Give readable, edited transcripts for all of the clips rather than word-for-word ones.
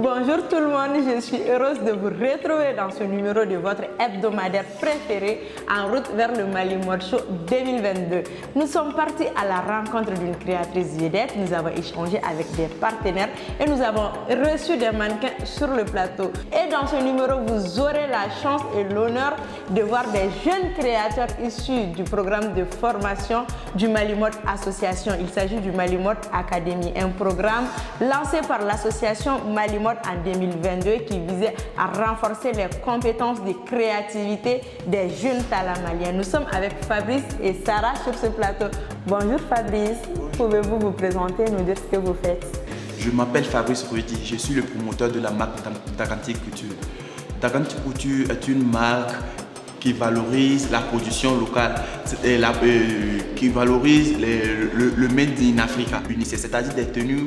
Bonjour tout le monde, je suis heureuse de vous retrouver dans ce numéro de votre hebdomadaire préféré en route vers le Mali Mode Show 2022. Nous sommes partis à la rencontre d'une créatrice vedette, nous avons échangé avec des partenaires et nous avons reçu des mannequins sur le plateau. Et dans ce numéro, vous aurez la chance et l'honneur de voir des jeunes créateurs issus du programme de formation du Mali Mode Association. Il s'agit du Mali Mode Academy, un programme lancé par l'association Mali Mode en 2022 qui visait à renforcer les compétences de créativité des jeunes talents maliens. Nous sommes avec Fabrice et Sarah sur ce plateau. Bonjour Fabrice, pouvez-vous vous présenter et nous dire ce que vous faites? Je m'appelle Fabrice Rudy, je suis le promoteur de la marque Daganti Couture. Daganti Couture est une marque qui valorise la production locale et qui valorise le Made in Africa, c'est-à-dire des tenues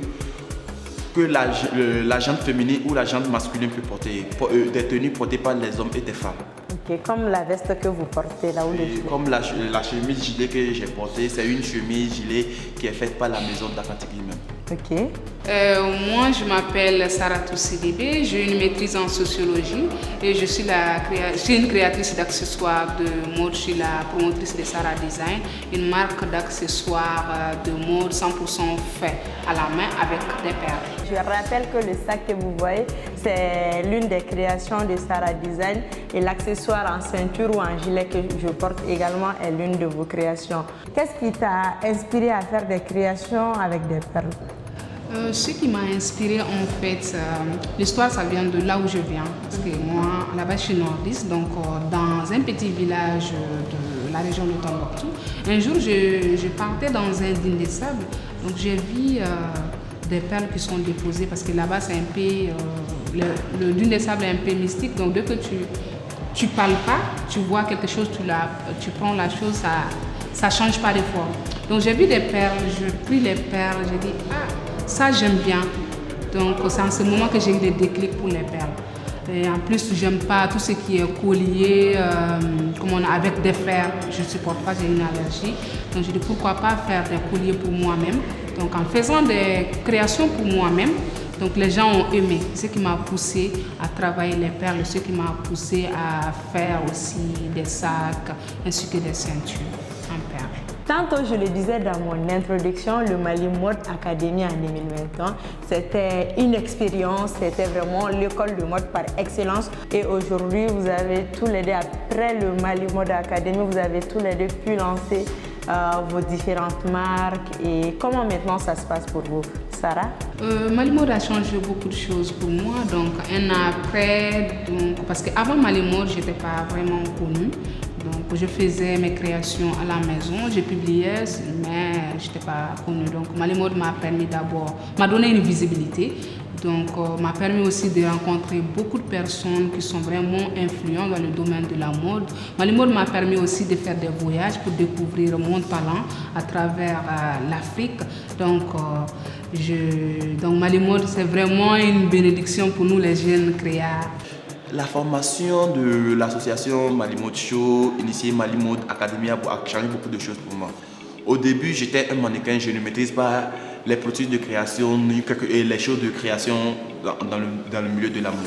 que la gente féminine ou la gente masculine peut porter, des tenues portées par les hommes et des femmes. Ok, comme la veste que vous portez là où le gilet. Comme la chemise gilet que j'ai portée, c'est une chemise gilet qui est faite par la maison Daganti lui-même. Ok. Moi, je m'appelle Sarah Toussidibé, j'ai une maîtrise en sociologie et je suis une créatrice d'accessoires de mode. Je suis la promotrice de Sarah Design, une marque d'accessoires de mode 100% fait à la main avec des perles. Je rappelle que le sac que vous voyez, c'est l'une des créations de Sarah Design et l'accessoire en ceinture ou en gilet que je porte également est l'une de vos créations. Qu'est-ce qui t'a inspiré à faire des créations avec des perles? Ce qui m'a inspiré en fait, l'histoire ça vient de là où je viens. Parce que moi, là-bas je suis nordiste, donc dans un petit village de la région de Tombouctou. Un jour je partais dans un dîner de sable, donc j'ai vu des perles qui sont déposées parce que là-bas c'est un peu, le dîner de sable est un peu mystique, donc dès que tu parles pas, tu vois quelque chose, tu prends la chose, ça change pas de forme. Donc j'ai vu des perles, je pris les perles, j'ai dit ça j'aime bien. Donc c'est en ce moment que j'ai eu des déclics pour les perles. Et en plus j'aime pas tout ce qui est collier, avec des fers, je ne supporte pas, j'ai une allergie. Donc j'ai dit pourquoi pas faire des colliers pour moi-même. Donc en faisant des créations pour moi-même, donc les gens ont aimé, ce qui m'a poussé à travailler les perles, ce qui m'a poussé à faire aussi des sacs ainsi que des ceintures en perles. Tantôt, je le disais dans mon introduction, le Mali Mode Academy en 2021, c'était une expérience, c'était vraiment l'école de mode par excellence. Et aujourd'hui, vous avez tous les deux, après le Mali Mode Academy, vous avez tous les deux pu lancer vos différentes marques. Et comment maintenant ça se passe pour vous, Sarah? Mali Mode a changé beaucoup de choses pour moi. Donc un an après, parce qu'avant Mali Mode, je n'étais pas vraiment connue. Donc je faisais mes créations à la maison, j'ai publié, mais je n'étais pas connue. Donc Mali Mode m'a permis m'a donné une visibilité. Donc m'a permis aussi de rencontrer beaucoup de personnes qui sont vraiment influentes dans le domaine de la mode. Mali Mode m'a permis aussi de faire des voyages pour découvrir mon talent à travers l'Afrique. Donc Mali Mode, c'est vraiment une bénédiction pour nous les jeunes créateurs. La formation de l'association Mali Mode Show, initiée Mali Mode Academy, a changé beaucoup de choses pour moi. Au début, j'étais un mannequin, je ne maîtrise pas les processus de création et les choses de création dans le milieu de la mode.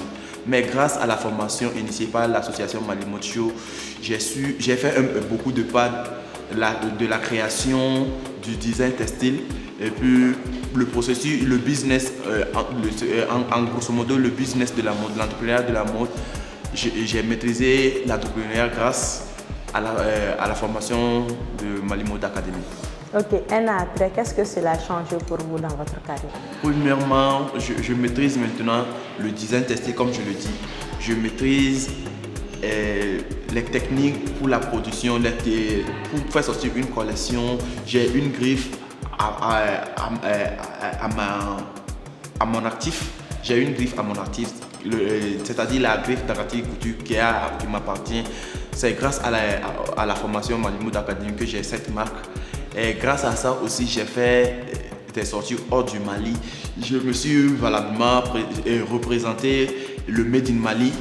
Mais grâce à la formation initiée par l'association Mali Mode Show, j'ai fait beaucoup de pas de la création, du design textile et puis le processus, le business, en grosso modo le business de la mode, l'entrepreneuriat de la mode. J'ai maîtrisé l'entrepreneuriat grâce à la formation de Mali Mode Academy. Ok, un an après, qu'est-ce que cela a changé pour vous dans votre carrière? Premièrement, je maîtrise maintenant le design textile comme je le dis. Je maîtrise les techniques pour la production, pour faire sortir une collection. J'ai une griffe à mon actif. J'ai une griffe à mon actif, c'est-à-dire la griffe Daganti Couture qui m'appartient. C'est grâce à la formation Mali Mode Academy que j'ai cette marque. Et grâce à ça aussi, j'ai fait des sorties hors du Mali. Je me suis valablement représenté le Made in Mali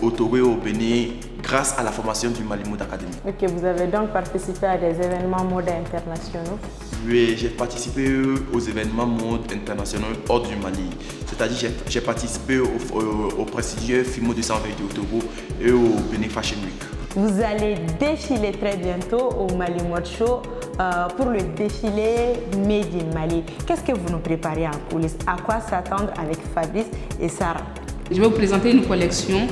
au Togo et au Bénin grâce à la formation du Mali Mode Academy. Ok, vous avez donc participé à des événements mode internationaux? Oui, j'ai participé aux événements mode internationaux hors du Mali. C'est-à-dire j'ai participé au prestigieux FIMO 220 de Togo et au Benin Fashion Week. Vous allez défiler très bientôt au Mali Mode Show pour le défilé Made in Mali. Qu'est-ce que vous nous préparez en coulisses? À quoi s'attendre avec Fabrice et Sarah? Je vais vous présenter une collection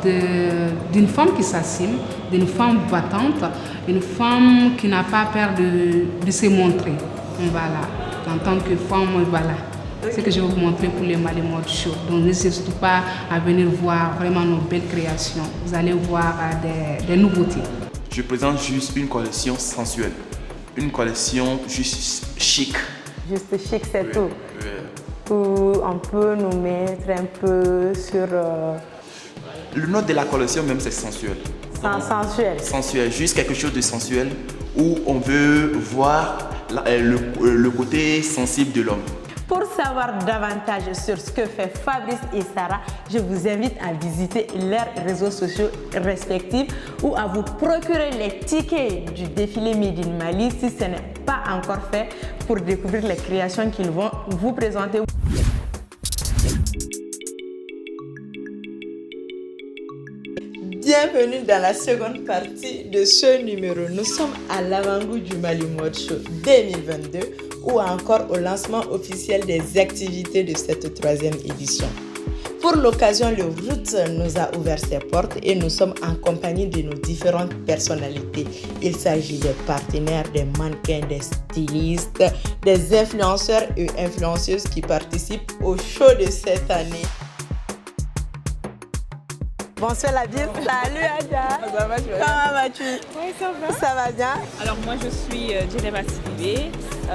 d'une femme qui s'assume, d'une femme battante, une femme qui n'a pas peur de se montrer. Voilà, en tant que femme, voilà. C'est ce que je vais vous montrer pour les Mali Mode Show. Donc n'hésitez surtout pas à venir voir vraiment nos belles créations. Vous allez voir des nouveautés. Je présente juste une collection sensuelle, une collection juste chic. Juste chic, c'est Oui, tout. oui. Ou on peut nous mettre un peu sur... Le nom de la collection même c'est sensuel. sensuel. Sensuel, juste quelque chose de sensuel où on veut voir le côté sensible de l'homme. Pour savoir davantage sur ce que fait Fabrice et Sarah, je vous invite à visiter leurs réseaux sociaux respectifs ou à vous procurer les tickets du défilé Made in Mali si ce n'est pas encore fait pour découvrir les créations qu'ils vont vous présenter. Bienvenue dans la seconde partie de ce numéro. Nous sommes à l'avant-goût du Mali Mode Show 2022 ou encore au lancement officiel des activités de cette troisième édition. Pour l'occasion, le Roots nous a ouvert ses portes et nous sommes en compagnie de nos différentes personnalités. Il s'agit des partenaires, des mannequins, des stylistes, des influenceurs et influenceuses qui participent au show de cette année. Bonsoir la vie, salut Adja. Ça va, Comment vas-tu? Oui, ça va. Ça va bien? Alors moi je suis Geneva Sidibé,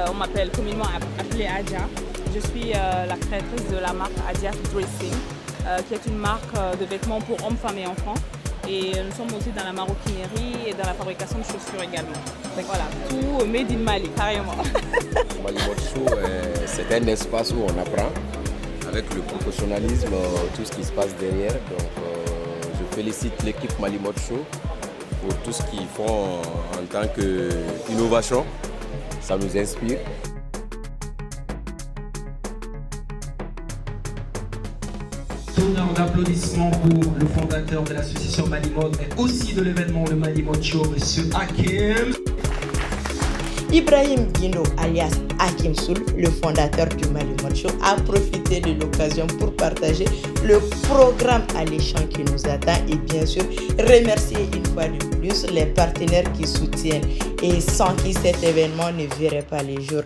on m'appelle communément appelée Adja. Je suis la créatrice de la marque Adias Dressing, qui est une marque de vêtements pour hommes, femmes et enfants. Et nous sommes aussi dans la maroquinerie et dans la fabrication de chaussures également. Donc voilà, tout made in Mali, carrément. Mali Mode Show, c'est un espace où on apprend avec le professionnalisme, tout ce qui se passe derrière. Donc, je félicite l'équipe Mali Mode Show pour tout ce qu'ils font en tant qu'innovation. Ça nous inspire. Tonnerre d'applaudissements pour le fondateur de l'association Mali Mode et aussi de l'événement le Mali Mode Show, Monsieur Hakim. Ibrahim Guindo, alias Hakim Soul, le fondateur du Mali Mode Show, a profité de l'occasion pour partager le programme alléchant qui nous attend et bien sûr remercier une fois de plus les partenaires qui soutiennent et sans qui cet événement ne verrait pas les jours.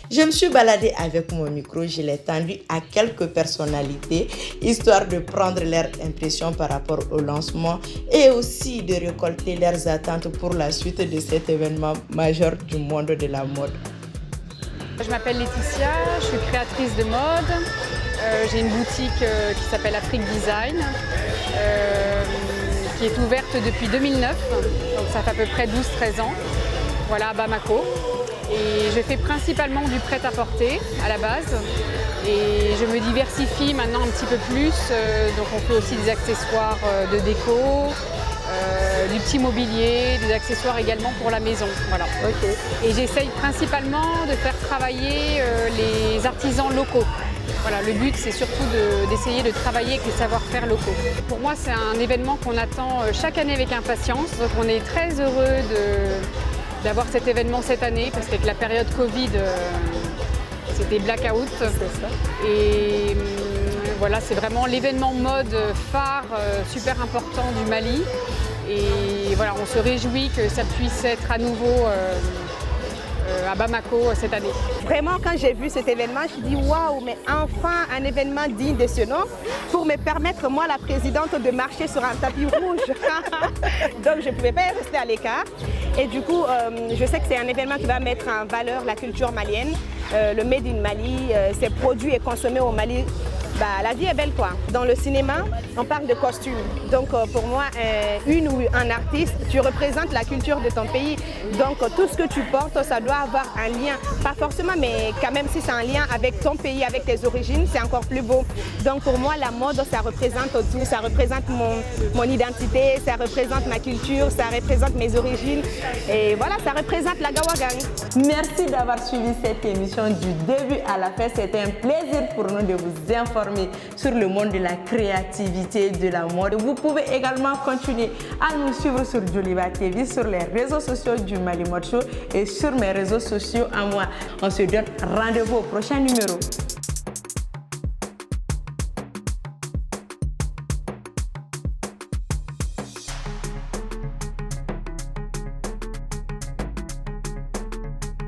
Je me suis baladée avec mon micro, je l'ai tendu à quelques personnalités, histoire de prendre leurs impressions par rapport au lancement et aussi de récolter leurs attentes pour la suite de cet événement majeur du monde de la mode. Je m'appelle Laetitia, je suis créatrice de mode. J'ai une boutique qui s'appelle Afrique Design, qui est ouverte depuis 2009, donc ça fait à peu près 12-13 ans, voilà, à Bamako. Et je fais principalement du prêt-à-porter à la base et je me diversifie maintenant un petit peu plus, donc on fait aussi des accessoires de déco, du petit mobilier, des accessoires également pour la maison. Voilà. Okay. Et j'essaye principalement de faire travailler les artisans locaux. Voilà, le but c'est surtout d'essayer de travailler avec les savoir-faire locaux. Pour moi c'est un événement qu'on attend chaque année avec impatience, donc on est très heureux d'avoir cet événement cette année parce qu'avec la période Covid, c'était blackout. C'est ça. Et voilà, c'est vraiment l'événement mode phare super important du Mali. Et voilà, on se réjouit que ça puisse être à nouveau à Bamako cette année. Vraiment, quand j'ai vu cet événement, je me dis waouh, mais enfin un événement digne de ce nom pour me permettre, moi, la présidente, de marcher sur un tapis rouge. Donc, je ne pouvais pas rester à l'écart. Et du coup, je sais que c'est un événement qui va mettre en valeur la culture malienne, le Made in Mali, c'est produit et consommé au Mali. La vie est belle quoi. Dans le cinéma, on parle de costumes. Donc pour moi, une ou un artiste, tu représentes la culture de ton pays. Donc tout ce que tu portes, ça doit avoir un lien. Pas forcément, mais quand même si c'est un lien avec ton pays, avec tes origines, c'est encore plus beau. Donc pour moi, la mode, ça représente tout. Ça représente mon identité, ça représente ma culture, ça représente mes origines. Et voilà, ça représente la Gawa Gang. Merci d'avoir suivi cette émission du début à la fin. C'était un plaisir pour nous de vous informer sur le monde de la créativité, de la mode. Vous pouvez également continuer à nous suivre sur Joliba TV, sur les réseaux sociaux du Mali Mode Show et sur mes réseaux sociaux à moi. On se donne rendez-vous au prochain numéro.